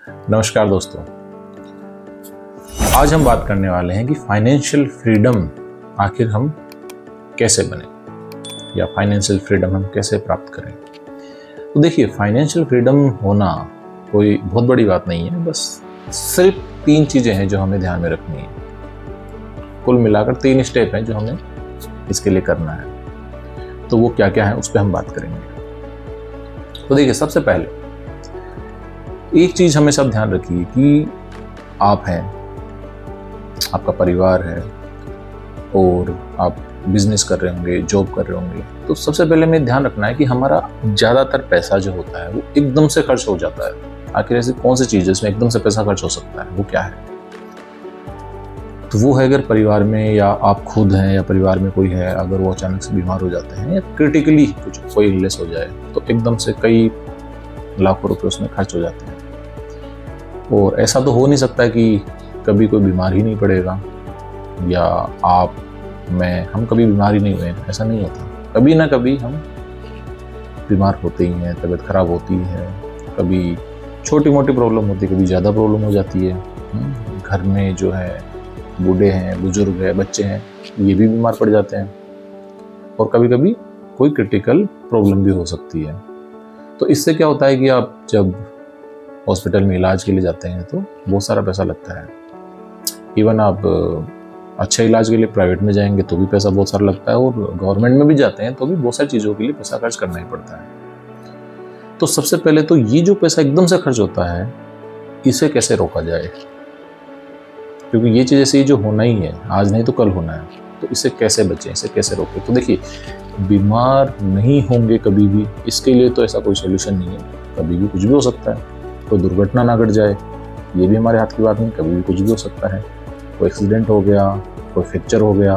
नमस्कार दोस्तों, आज हम बात करने वाले हैं कि फाइनेंशियल फ्रीडम आखिर हम कैसे बने या फाइनेंशियल फ्रीडम हम कैसे प्राप्त करें। तो देखिए, फाइनेंशियल फ्रीडम होना कोई बहुत बड़ी बात नहीं है, बस सिर्फ 3 चीज़ें हैं जो हमें ध्यान में रखनी है। कुल मिलाकर 3 स्टेप हैं जो हमें इसके लिए करना है। तो वो क्या क्या है उस पर हम बात करेंगे। तो देखिए, सबसे पहले एक चीज़ हमेशा ध्यान रखिए कि आप हैं, आपका परिवार है और आप बिजनेस कर रहे होंगे, जॉब कर रहे होंगे। तो सबसे पहले हमें ध्यान रखना है कि हमारा ज़्यादातर पैसा जो होता है वो एकदम से खर्च हो जाता है। आखिर ऐसी कौन सी चीज़ है इसमें एकदम से पैसा खर्च हो सकता है, वो क्या है? तो वो है, अगर परिवार में या आप खुद हैं या परिवार में कोई है, अगर वो अचानक से बीमार हो जाते हैं या क्रिटिकली कुछ कोई इलनेस हो जाए तो एकदम से कई लाखों रुपए उसमें खर्च हो जाते हैं। और ऐसा तो हो नहीं सकता कि कभी कोई बीमार ही नहीं पड़ेगा या आप हम कभी बीमार ही नहीं हुए, ऐसा नहीं होता। कभी ना कभी हम बीमार होते ही हैं, तबीयत खराब होती है, कभी छोटी मोटी प्रॉब्लम होती है, कभी ज़्यादा प्रॉब्लम हो जाती है। घर में जो है बूढ़े हैं, बुजुर्ग हैं, बच्चे हैं, ये भी बीमार पड़ जाते हैं और कभी कभी कोई क्रिटिकल प्रॉब्लम भी हो सकती है। तो इससे क्या होता है कि आप जब हॉस्पिटल में इलाज के लिए जाते हैं तो बहुत सारा पैसा लगता है। इवन आप अच्छे इलाज के लिए प्राइवेट में जाएंगे तो भी पैसा बहुत सारा लगता है, और गवर्नमेंट में भी जाते हैं तो भी बहुत सारी चीज़ों के लिए पैसा खर्च करना ही पड़ता है। तो सबसे पहले तो ये जो पैसा एकदम से खर्च होता है, इसे कैसे रोका जाए, क्योंकि ये चीज़ ऐसे ही जो होना ही है, आज नहीं तो कल होना है। तो इसे कैसे बचें, इसे कैसे रोकें? तो देखिए, बीमार नहीं होंगे कभी भी, इसके लिए तो ऐसा कोई सोल्यूशन नहीं है। कभी भी कुछ भी हो सकता है, कोई दुर्घटना ना घट जाए, ये भी हमारे हाथ की बात नहीं। कभी भी कुछ भी हो सकता है, कोई एक्सीडेंट हो गया, कोई फ्रैक्चर हो गया,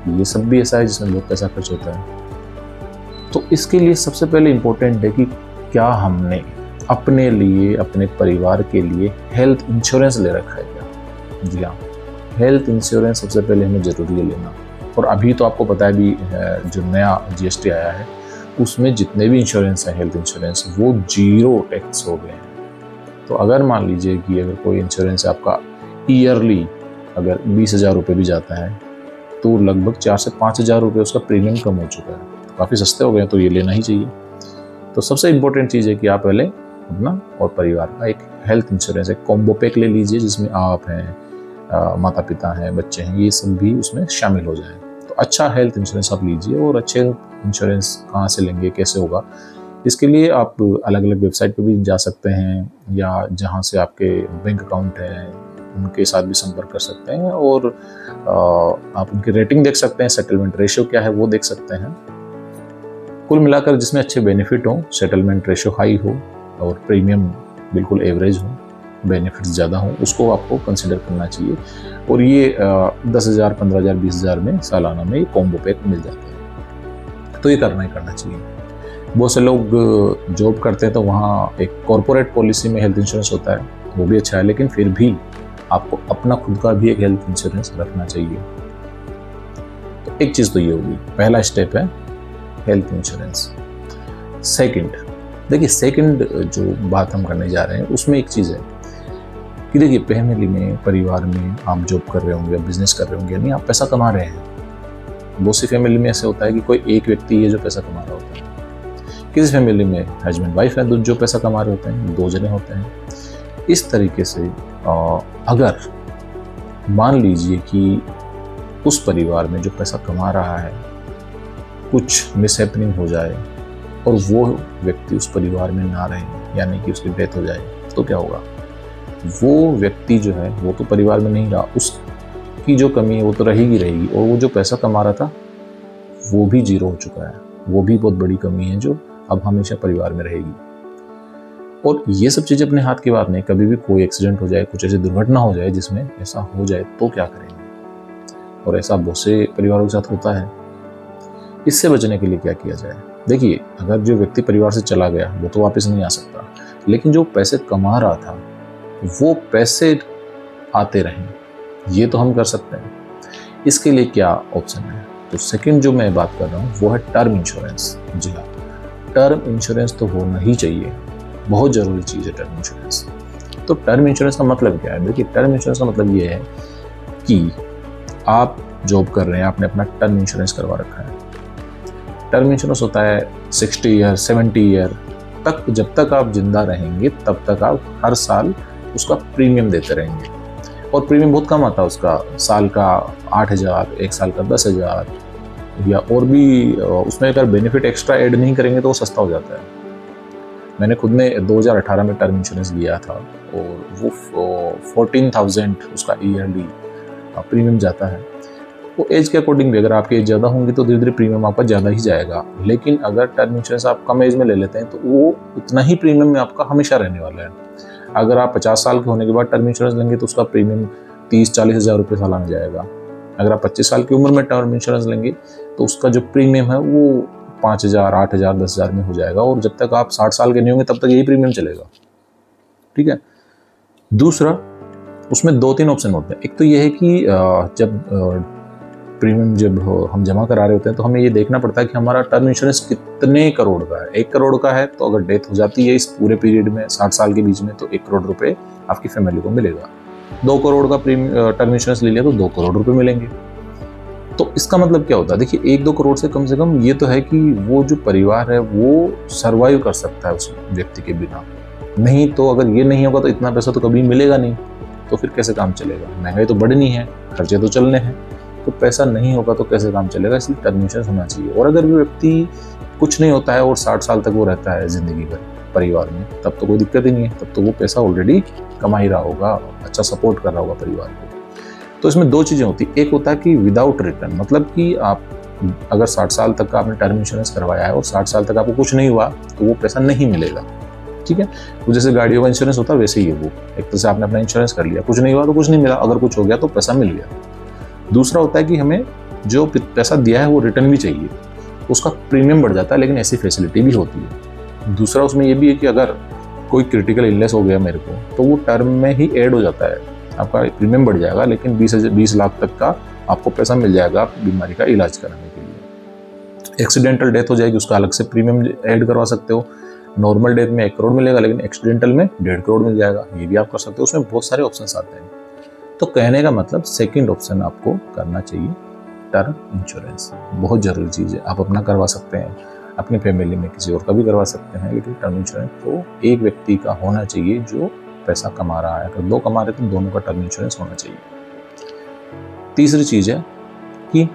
ये सब भी ऐसा है जिसमें बहुत पैसा खर्च होता है। तो इसके लिए सबसे पहले इम्पोर्टेंट है कि क्या हमने अपने लिए, अपने परिवार के लिए हेल्थ इंश्योरेंस ले रखा है क्या? जी हाँ, हेल्थ इंश्योरेंस सबसे पहले हमें ज़रूरी है लेना। और अभी तो आपको पता है भी जो नया GST आया है उसमें जितने भी इंश्योरेंस है, हेल्थ इंश्योरेंस, वो 0 टैक्स हो गए हैं। तो अगर मान लीजिए कि अगर कोई इंश्योरेंस आपका ईयरली अगर 20,000 रुपये भी जाता है तो लगभग 4 से 5,000 रुपये उसका प्रीमियम कम हो चुका है। तो काफ़ी सस्ते हो गए हैं, तो ये लेना ही चाहिए। तो सबसे इम्पोर्टेंट चीज़ है कि आप पहले अपना और परिवार का एक हेल्थ इंश्योरेंस, एक कॉम्बो पैक ले लीजिए जिसमें आप हैं, माता पिता हैं, बच्चे हैं, ये सब भी उसमें शामिल हो जाए। तो अच्छा हेल्थ इंश्योरेंस आप लीजिए। और अच्छे इंश्योरेंस कहाँ से लेंगे, कैसे होगा, इसके लिए आप अलग अलग वेबसाइट पे भी जा सकते हैं, या जहाँ से आपके बैंक अकाउंट है उनके साथ भी संपर्क कर सकते हैं, और आप उनकी रेटिंग देख सकते हैं, सेटलमेंट रेशियो क्या है वो देख सकते हैं। कुल मिलाकर जिसमें अच्छे बेनिफिट हो, सेटलमेंट रेशियो हाई हो और प्रीमियम बिल्कुल एवरेज हो, बेनिफिट्स ज़्यादा हो, उसको आपको कंसिडर करना चाहिए। और ये 10,000, 15,000, 20,000 में सालाना में ये कॉम्बो पैक मिल जाते हैं। तो ये करना चाहिए। बहुत से लोग जॉब करते हैं तो वहाँ एक कॉर्पोरेट पॉलिसी में हेल्थ इंश्योरेंस होता है, वो भी अच्छा है, लेकिन फिर भी आपको अपना खुद का भी एक हेल्थ इंश्योरेंस रखना चाहिए। तो एक चीज़ तो ये होगी, पहला स्टेप है हेल्थ इंश्योरेंस। सेकंड, देखिए, सेकंड जो बात हम करने जा रहे हैं उसमें एक चीज़ है कि देखिए, फैमिली में, परिवार में आप जॉब कर रहे होंगे, बिजनेस कर रहे होंगे, यानी आप पैसा कमा रहे हैं। बहुत सी फैमिली में ऐसे होता है कि कोई एक व्यक्ति है जो पैसा कमा रहा होता है। किसी फैमिली में हस्बैंड वाइफ है जो पैसा कमा रहे होते हैं, 2 जने होते हैं। इस तरीके से अगर मान लीजिए कि उस परिवार में जो पैसा कमा रहा है कुछ मिसहैपनिंग हो जाए और वो व्यक्ति उस परिवार में ना रहे, यानी कि उसकी डेथ हो जाए, तो क्या होगा? वो व्यक्ति जो है वो तो परिवार में नहीं रहा, उसकी जो कमी है वो तो रहेगी, और वो जो पैसा कमा रहा था वो भी 0 हो चुका है। वो भी बहुत बड़ी कमी है जो अब हमेशा परिवार में रहेगी। और ये सब चीज़ें अपने हाथ की बात नहीं। कभी भी कोई एक्सीडेंट हो जाए, कुछ ऐसी दुर्घटना हो जाए जिसमें ऐसा हो जाए तो क्या करेंगे? और ऐसा बहुत से परिवारों के साथ होता है। इससे बचने के लिए क्या किया जाए? देखिए, अगर जो व्यक्ति परिवार से चला गया वो तो वापस नहीं आ सकता, लेकिन जो पैसे कमा रहा था वो पैसे आते रहें, ये तो हम कर सकते हैं। इसके लिए क्या ऑप्शन है? तो सेकंड जो मैं बात कर रहा हूँ वो है टर्म इंश्योरेंस। जी हाँ, टर्म इंश्योरेंस तो होना ही चाहिए, बहुत ज़रूरी चीज़ है टर्म इंश्योरेंस। तो टर्म इंश्योरेंस का मतलब क्या है? देखिए, टर्म इंश्योरेंस का मतलब ये है कि आप जॉब कर रहे हैं, आपने अपना टर्म इंश्योरेंस करवा रखा है। टर्म इंश्योरेंस होता है 60 ईयर 70 ईयर तक, जब तक आप जिंदा रहेंगे तब तक आप हर साल उसका प्रीमियम देते रहेंगे। और प्रीमियम बहुत कम आता है उसका, साल का 8,000, एक साल का 10,000, या और भी उसमें अगर बेनिफिट एक्स्ट्रा ऐड नहीं करेंगे तो वो सस्ता हो जाता है। मैंने खुद ने 2018 में टर्म इंश्योरेंस लिया था और वो 14,000 उसका ईयरली प्रीमियम जाता है। वो एज के अकॉर्डिंग भी, अगर आपकी एज ज़्यादा होंगी तो धीरे धीरे प्रीमियम आपका ज़्यादा ही जाएगा, लेकिन अगर टर्म इंश्योरेंस आप कम एज में ले लेते हैं तो वो उतना ही प्रीमियम में आपका हमेशा रहने वाला है। अगर आप 50 साल के होने के बाद टर्म इंश्योरेंस लेंगे तो उसका प्रीमियम 30-40 हज़ार रुपये सालाना जाएगा। अगर आप 25 साल की उम्र में टर्म इंश्योरेंस लेंगे तो उसका जो प्रीमियम है वो 5,000, 8,000, 10,000 में हो जाएगा, और जब तक आप 60 साल के नहीं होंगे तब तक यही प्रीमियम चलेगा। ठीक है। दूसरा, उसमें 2-3 ऑप्शन होते हैं। एक तो ये है कि जब प्रीमियम जब हम जमा करा रहे होते हैं तो हमें ये देखना पड़ता है कि हमारा टर्म इंश्योरेंस कितने करोड़ का है। 1 करोड़ का है तो अगर डेथ हो जाती है इस पूरे पीरियड में 60 साल के बीच में तो 1 करोड़ रुपए आपकी फैमिली को मिलेगा। 2 करोड़ का टर्म इंश्योरेंस ले लिया तो 2 करोड़ रुपए मिलेंगे। तो इसका मतलब क्या होता है? देखिए, 1-2 करोड़ से कम ये तो है कि वो जो परिवार है वो सर्वाइव कर सकता है उस व्यक्ति के बिना। नहीं तो अगर ये नहीं होगा तो इतना पैसा तो कभी मिलेगा नहीं, तो फिर कैसे काम चलेगा? महंगाई तो बढ़नी है, खर्चे तो चलने हैं, तो पैसा नहीं होगा तो कैसे काम चलेगा? इसलिए टर्म इंश्योरेंस होना चाहिए। और अगर वो व्यक्ति कुछ नहीं होता है और 60 साल तक वो रहता है ज़िंदगी भर परिवार में, तब तो कोई दिक्कत ही नहीं है, तब तो वो पैसा ऑलरेडी कमा ही रहा होगा, अच्छा सपोर्ट कर रहा होगा परिवार को। तो इसमें 2 चीज़ें होती, एक होता है कि विदाउट रिटर्न, मतलब कि आप अगर 60 साल तक का आपने टर्म इंश्योरेंस करवाया है और 60 साल तक आपको कुछ नहीं हुआ तो वो पैसा नहीं मिलेगा। ठीक है। तो जैसे गाड़ियों का इंश्योरेंस होता है वैसे ही है वो, एक तरह से आपने अपना इंश्योरेंस कर लिया, कुछ नहीं हुआ तो कुछ नहीं मिला, अगर कुछ हो गया तो पैसा मिल गया। दूसरा होता है कि हमें जो पैसा दिया है वो रिटर्न भी चाहिए, उसका प्रीमियम बढ़ जाता है, लेकिन ऐसी फैसिलिटी भी होती है। दूसरा उसमें ये भी है कि अगर कोई क्रिटिकल इलनेस हो गया मेरे को तो वो टर्म में ही ऐड हो जाता है, आपका प्रीमियम बढ़ जाएगा, लेकिन 20 लाख तक का आपको पैसा मिल जाएगा बीमारी का इलाज कराने के लिए। एक्सीडेंटल डेथ हो जाएगी, उसका अलग से प्रीमियम ऐड करवा सकते हो। नॉर्मल डेथ में 1 करोड़ मिलेगा, लेकिन एक्सीडेंटल में 1.5 करोड़ मिल जाएगा, ये भी आप कर सकते हो। उसमें बहुत सारे ऑप्शंस आते हैं। तो कहने का मतलब सेकंड ऑप्शन आपको करना चाहिए, टर्म इंश्योरेंस बहुत ज़रूरी चीज़ है। आप अपना करवा सकते हैं, अपनी फैमिली में किसी और का भी करवा सकते हैं, लेकिन टर्म इंश्योरेंस तो एक व्यक्ति का होना चाहिए जो पैसा कमा रहा है। अगर 2 कमा रहे तो दोनों का टर्म इंश्योरेंस होना चाहिए। तीसरी चीज़ है कि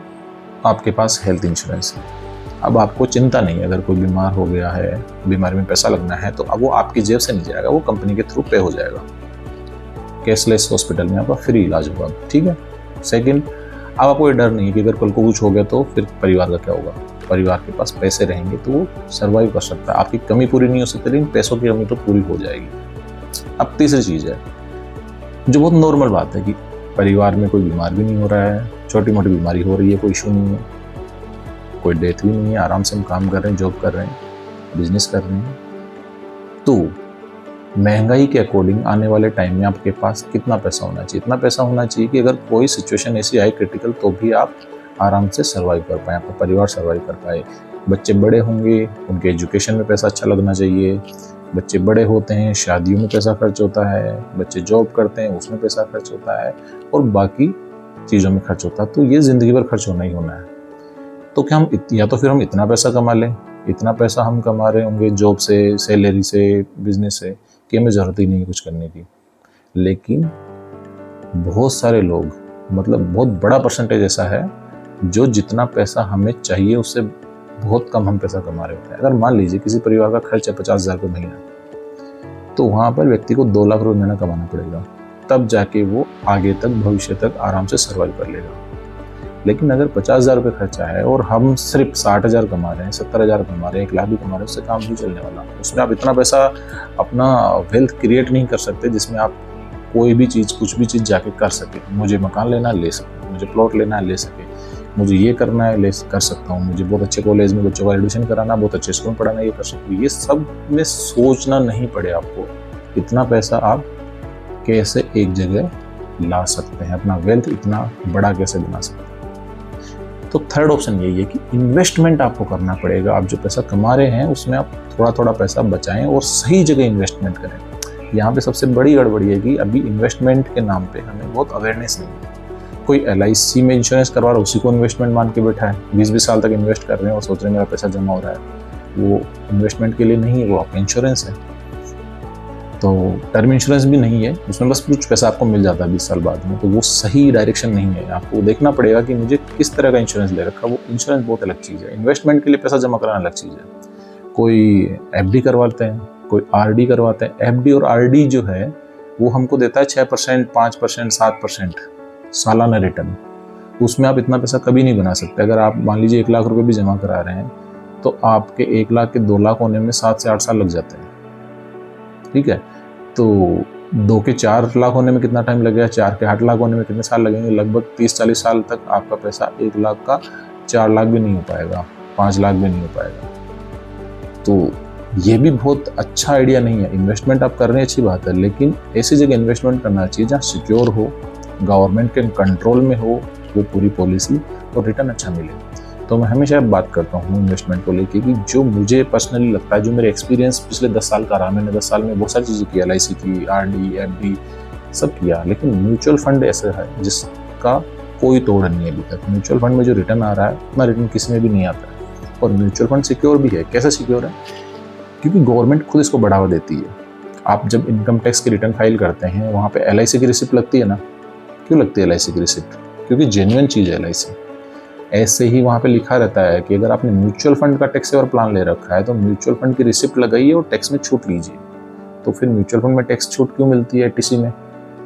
आपके पास हेल्थ इंश्योरेंस है। अब आपको चिंता नहीं है, अगर कोई बीमार हो गया है, बीमारी में पैसा लगना है, तो अब वो आपकी जेब से नहीं जाएगा, वो कंपनी के थ्रू पे हो जाएगा। कैशलेस हॉस्पिटल में आपका फ्री इलाज होगा। ठीक है। सेकंड, अब आपको ये डर नहीं है कि अगर कल को कुछ हो गया तो फिर परिवार का क्या होगा। परिवार के पास पैसे रहेंगे तो वो सर्वाइव कर सकता है। आपकी कमी पूरी नहीं हो सकती, लेकिन पैसों की कमी तो पूरी हो जाएगी। अब तीसरी चीज़ है जो बहुत नॉर्मल बात है कि परिवार में कोई बीमार भी नहीं हो रहा है, छोटी मोटी बीमारी हो रही है, कोई इशू नहीं है, कोई डेथ भी नहीं है, आराम से हम काम कर रहे हैं, जॉब कर रहे हैं, बिजनेस कर रहे हैं। तो महंगाई के अकॉर्डिंग आने वाले टाइम में आपके पास कितना पैसा होना चाहिए? इतना पैसा होना चाहिए कि अगर कोई सिचुएशन ऐसी आए क्रिटिकल तो भी आप आराम से सर्वाइव कर पाएँ, आपका परिवार सर्वाइव कर पाए। बच्चे बड़े होंगे, उनके एजुकेशन में पैसा अच्छा लगना चाहिए। बच्चे बड़े होते हैं, शादियों में पैसा खर्च होता है, बच्चे जॉब करते हैं, उसमें पैसा खर्च होता है, और बाकी चीज़ों में खर्च होता है। तो ये ज़िंदगी भर खर्च होना ही होना है। तो क्या हम या तो फिर हम इतना पैसा कमा लें, इतना पैसा हम कमा रहे होंगे जॉब से, सैलरी से, बिजनेस से, कि हमें ज़रूरत ही नहीं कुछ करने की। लेकिन बहुत सारे लोग, मतलब बहुत बड़ा परसेंटेज ऐसा है जो जितना पैसा हमें चाहिए उससे बहुत कम हम पैसा कमा रहे होते हैं। अगर मान लीजिए किसी परिवार का खर्च है 50,000 रुपये महीना, तो वहाँ पर व्यक्ति को 2 लाख रुपये महीना कमाना पड़ेगा, तब जाके वो आगे तक, भविष्य तक आराम से सर्वाइव कर लेगा। लेकिन अगर 50,000 रुपये खर्चा है और हम सिर्फ 60,000 कमा रहे हैं, 70,000 कमा रहे हैं, 1 लाख भी कमा रहे हैं, उससे काम नहीं चलने वाला। उसमें आप इतना पैसा अपना वेल्थ क्रिएट नहीं कर सकते जिसमें आप कोई भी चीज़, कुछ भी चीज़ जाके कर सके। मुझे मकान लेना है, ले सकते, मुझे प्लॉट लेना है, ले सके, मुझे ये करना है, कर सकता हूँ, मुझे बहुत अच्छे कॉलेज में बच्चों का एडमिशन कराना, बहुत अच्छे स्कूल में पढ़ाना, ये कर सकते। ये सब में सोचना नहीं पड़े आपको, इतना पैसा आप कैसे एक जगह ला सकते हैं, अपना वेल्थ इतना बड़ा कैसे बना सकते हैं। तो थर्ड ऑप्शन यही है कि इन्वेस्टमेंट आपको करना पड़ेगा। आप जो पैसा कमा रहे हैं उसमें आप थोड़ा थोड़ा पैसा बचाएं और सही जगह इन्वेस्टमेंट करें। यहाँ पे सबसे बड़ी गड़बड़ी है कि अभी इन्वेस्टमेंट के नाम पे हमें बहुत अवेयरनेस नहीं है। कोई LIC में इंश्योरेंस करवा रहा है, उसी को इन्वेस्टमेंट मान के बैठा है, 20-20 साल तक इन्वेस्ट कर रहे हैं और सोच रहे हैं मेरा पैसा जमा हो रहा है। वो इन्वेस्टमेंट के लिए नहीं है, वो आपका इंश्योरेंस है। तो टर्म इंश्योरेंस भी नहीं है, उसमें बस कुछ पैसा आपको मिल जाता है 20 साल बाद में। तो वो सही डायरेक्शन नहीं है। आपको देखना पड़ेगा कि मुझे किस तरह का इंश्योरेंस ले रखा है। वो इंश्योरेंस बहुत अलग चीज़ है, इन्वेस्टमेंट के लिए पैसा जमा कराना अलग चीज़ है। कोई FD करवाते हैं, कोई RD करवाते हैं। FD और RD जो है वो हमको देता है 6%, 5%, 7% सालाना रिटर्न। उसमें आप इतना पैसा कभी नहीं बना सकते। अगर आप मान लीजिए 1 लाख रुपए भी जमा करा रहे हैं तो आपके 1 लाख के 2 लाख होने में 7 से 8 साल लग जाते हैं। ठीक है, तो 2 के 4 लाख होने में कितना टाइम लगेगा, 4 के 8 लाख होने में कितने साल लगेंगे? लगभग 30-40 साल तक आपका पैसा 1 लाख का 4 लाख भी नहीं हो पाएगा, 5 लाख भी नहीं हो पाएगा। तो ये भी बहुत अच्छा आइडिया नहीं है। इन्वेस्टमेंट आप कर रहे हैं, अच्छी बात है, लेकिन ऐसी जगह इन्वेस्टमेंट करना चाहिए जहाँ सिक्योर हो, गवर्नमेंट के कंट्रोल में हो वो पूरी पॉलिसी और रिटर्न अच्छा मिले। तो मैं हमेशा बात करता हूँ इन्वेस्टमेंट को लेके कि जो मुझे पर्सनली लगता है, जो मेरे एक्सपीरियंस पिछले 10 साल का रहा, मैंने 10 साल में बहुत सारी चीज़ें की, LIC की, RD, FD सब किया, लेकिन म्यूचुअल फंड ऐसा है जिसका कोई तोड़ नहीं है अभी तक। म्यूचुअल फंड में जो रिटर्न आ रहा है उतना रिटर्न किसी में भी नहीं आता है। और म्यूचुअल फंड सिक्योर भी है। कैसे सिक्योर है? क्योंकि गवर्नमेंट खुद इसको बढ़ावा देती है। आप जब इनकम टैक्स की रिटर्न फाइल करते हैं, वहाँ पे LIC की रिसिप्ट लगती है ना। क्यों लगती है LIC की रिसिप्ट? क्योंकि जेन्युइन चीज़ है LIC। ऐसे ही वहाँ पे लिखा रहता है कि अगर आपने म्यूचुअल फंड का टैक्स सेवर प्लान ले रखा है तो म्यूचुअल फंड की रिसिप्ट लगाइए और टैक्स में छूट लीजिए। तो फिर म्यूचुअल फंड में टैक्स छूट क्यों मिलती है ATC में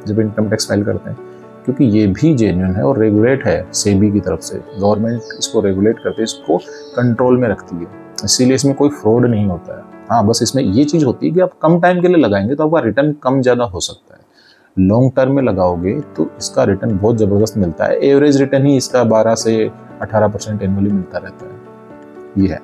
जब इनकम टैक्स फाइल करते हैं? क्योंकि ये भी जेन्युइन है और रेगुलेट है सेबी की तरफ से। गवर्नमेंट इसको रेगुलेट करते है, इसको कंट्रोल में रखती है, इसीलिए इसमें कोई फ्रॉड नहीं होता है। हाँ, बस इसमें ये चीज़ होती है कि आप कम टाइम के लिए लगाएंगे तो आपका रिटर्न कम ज़्यादा हो सकता है। लॉन्ग टर्म में लगाओगे तो इसका रिटर्न बहुत ज़बरदस्त मिलता है। एवरेज रिटर्न ही इसका 12 से 18% एनुअली मिलता रहता है। ये है।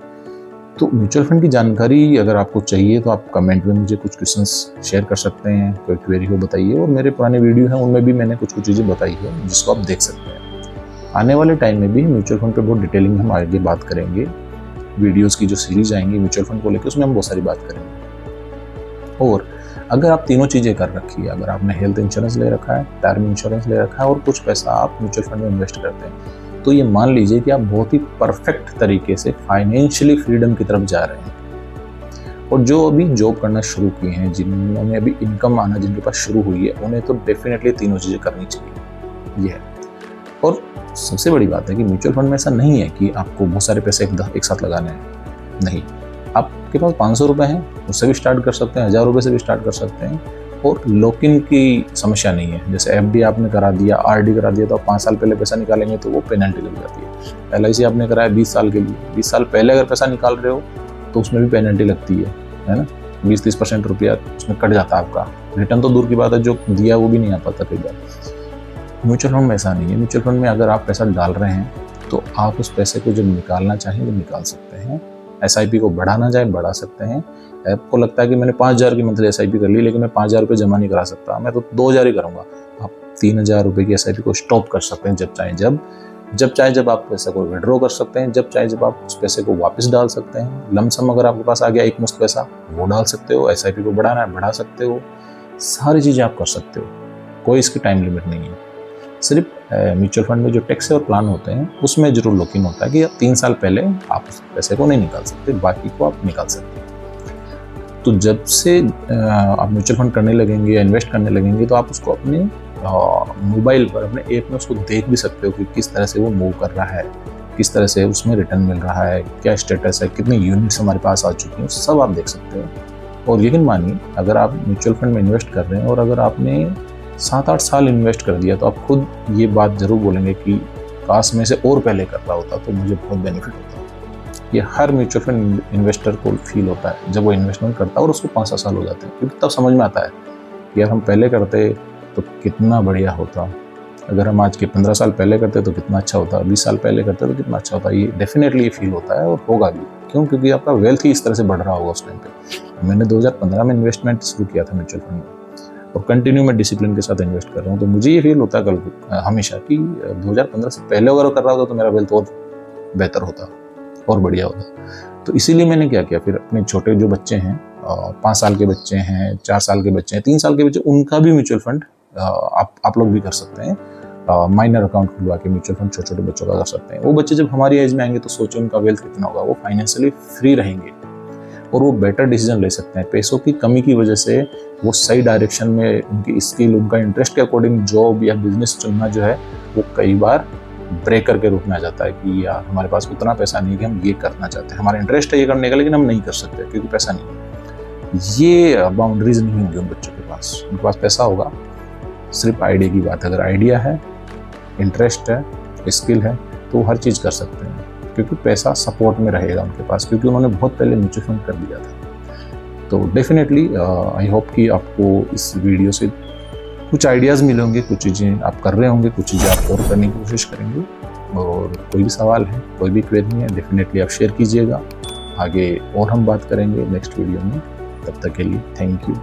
तो म्यूचुअल फंड की जानकारी अगर आपको चाहिए तो आप कमेंट में मुझे कुछ क्वेश्चंस शेयर कर सकते हैं, कोई क्वेरी हो बताइए। और मेरे पुराने वीडियो हैं उनमें भी मैंने कुछ चीज़ें बताई है जिसको आप देख सकते हैं। आने वाले टाइम में भी म्यूचुअल फंड पे बहुत डिटेलिंग हम आगे बात करेंगे। वीडियोज़ की जो सीरीज आएंगी म्यूचुअल फंड को लेकर, उसमें हम बहुत सारी बात करेंगे। और अगर आप तीनों चीज़ें कर रखी है, अगर आपने हेल्थ इंश्योरेंस ले रखा है, टर्म इंश्योरेंस ले रखा है और कुछ पैसा आप म्यूचुअल फंड में इन्वेस्ट करते हैं, तो ये मान लीजिए कि आप बहुत ही परफेक्ट तरीके से फाइनेंशियली फ्रीडम की तरफ जा रहे हैं। और जो अभी जॉब करना शुरू किए हैं, जिन्होंने अभी इनकम आना जिनके पास शुरू हुई है, उन्हें तो डेफिनेटली तीनों चीज़ें करनी चाहिए। ये है। और सबसे बड़ी बात है कि म्यूचुअल फंड में ऐसा नहीं है कि आपको बहुत सारे पैसे एक साथ लगाने हैं। नहीं, आपके पास 500 रुपये हैं, उससे भी स्टार्ट कर सकते हैं, 1000 रुपये से भी स्टार्ट कर सकते हैं। और लॉक इन की समस्या नहीं है। जैसे FD आपने करा दिया, RD करा दिया, तो आप 5 साल पहले पैसा निकालेंगे तो वो पेनल्टी लग जाती है। LIC आपने कराया 20 साल के लिए, 20 साल पहले अगर पैसा निकाल रहे हो तो उसमें भी पेनल्टी लगती है ना। 20-30% रुपया उसमें कट जाता है आपका। रिटर्न तो दूर की बात है, जो दिया वो भी नहीं आ पाता कई बार। म्यूचुअल फंड में ऐसा नहीं है। म्यूचुअल फंड में अगर आप पैसा डाल रहे हैं तो आप उस पैसे को जब निकालना चाहें तो निकाल सकते हैं। SIP को बढ़ाना चाहे बढ़ा सकते हैं। आपको लगता है कि मैंने 5000 की मंथली SIP कर ली, लेकिन मैं 5000 रुपये जमा नहीं करा सकता, मैं तो 2000 ही करूँगा, आप 3000 रुपये की SIP को स्टॉप कर सकते हैं। जब चाहे जब आप पैसे को विड्रॉ कर सकते हैं, जब चाहे जब आप उस पैसे को वापस डाल सकते हैं। लमसम अगर आपके पास आ गया एक मुश्त पैसा, वो डाल सकते हो। SIP को बढ़ाना है बढ़ा सकते हो। सारी चीज़ें आप कर सकते हो, कोई इसकी टाइम लिमिट नहीं है। सिर्फ म्यूचुअल फंड में जो टैक्स और प्लान होते हैं उसमें जरूर लॉक इन होता है कि 3 साल पहले आप उस पैसे को नहीं निकाल सकते, बाकी को आप निकाल सकते हैं। तो जब से आप म्यूचुअल फंड करने लगेंगे या इन्वेस्ट करने लगेंगे तो आप उसको अपने मोबाइल पर, अपने ऐप में उसको देख भी सकते हो कि किस तरह से वो मूव कर रहा है, किस तरह से उसमें रिटर्न मिल रहा है, क्या स्टेटस है, कितनी यूनिट्स हमारे पास आ चुकी हैं, सब आप देख सकते हो। और यकीन मानिए, अगर आप म्यूचुअल फंड में इन्वेस्ट कर रहे हैं और अगर आपने 7-8 साल इन्वेस्ट कर दिया तो आप खुद ये बात ज़रूर बोलेंगे कि काश में से और पहले कर रहा होता तो मुझे बहुत बेनिफिट होता। ये हर म्यूचुअल फंड इन्वेस्टर को फील होता है जब वो इन्वेस्टमेंट करता है और उसको 5-7 साल हो जाते हैं, क्योंकि तब समझ में आता है कि यार हम पहले करते तो कितना बढ़िया होता, अगर हम आज के 15 साल पहले करते तो कितना अच्छा होता, 20 साल पहले करते तो कितना अच्छा होता। ये डेफिनेटली ये फील होता है और होगा भी। क्यों? क्योंकि आपका वेल्थ ही इस तरह से बढ़ रहा होगा उस टाइम पे। मैंने 2015 में इन्वेस्टमेंट शुरू किया था म्यूचुअल फंड में और कंटिन्यू मैं डिसिप्लिन के साथ इन्वेस्ट कर रहा हूँ। तो मुझे ये फील होता है कल हमेशा कि 2015 से पहले अगर कर रहा होता तो मेरा वेल्थ और बेहतर होता। और बढ़िया होता। तो इसीलिए मैंने क्या किया, फिर अपने छोटे जो बच्चे हैं, 5 साल के बच्चे हैं, 4 साल के बच्चे हैं, 3 साल के बच्चे, उनका भी म्यूचुअल फंड आप लोग भी कर सकते हैं। माइनर अकाउंट खुलवा के म्यूचुअल फंड छोटे छोटे बच्चों का कर सकते हैं। वो बच्चे जब हमारी एज में आएंगे तो सोचो उनका वेल्थ कितना होगा, वो फाइनेंशियली फ्री रहेंगे और वो बेटर डिसीजन ले सकते हैं। पैसों की कमी की वजह से वो सही डायरेक्शन में उनकी स्किल, उनका इंटरेस्ट के अकॉर्डिंग जॉब या बिजनेस चुनना जो है वो कई बार ब्रेकर के रूप में आ जाता है कि यार हमारे पास उतना पैसा नहीं है कि हम ये करना चाहते हैं, हमारा इंटरेस्ट है ये करने का लेकिन हम नहीं कर सकते क्योंकि पैसा नहीं है। ये बाउंड्रीज नहीं होंगी उन बच्चों के पास, उनके पास पैसा होगा, सिर्फ आइडिया की बात है। अगर आइडिया है, इंटरेस्ट है, स्किल है तो वो हर चीज़ कर सकते हैं क्योंकि पैसा सपोर्ट में रहेगा उनके पास, क्योंकि उन्होंने बहुत पहले म्यूचुअल फंड कर दिया था। तो डेफिनेटली आई होप कि आपको इस वीडियो से कुछ आइडियाज़ मिले होंगे, कुछ चीज़ें आप कर रहे होंगे, कुछ चीज़ें आप और करने की कोशिश करेंगे। और कोई भी सवाल है, कोई भी क्वेरी है, डेफिनेटली आप शेयर कीजिएगा। आगे और हम बात करेंगे नेक्स्ट वीडियो में। तब तक के लिए थैंक यू।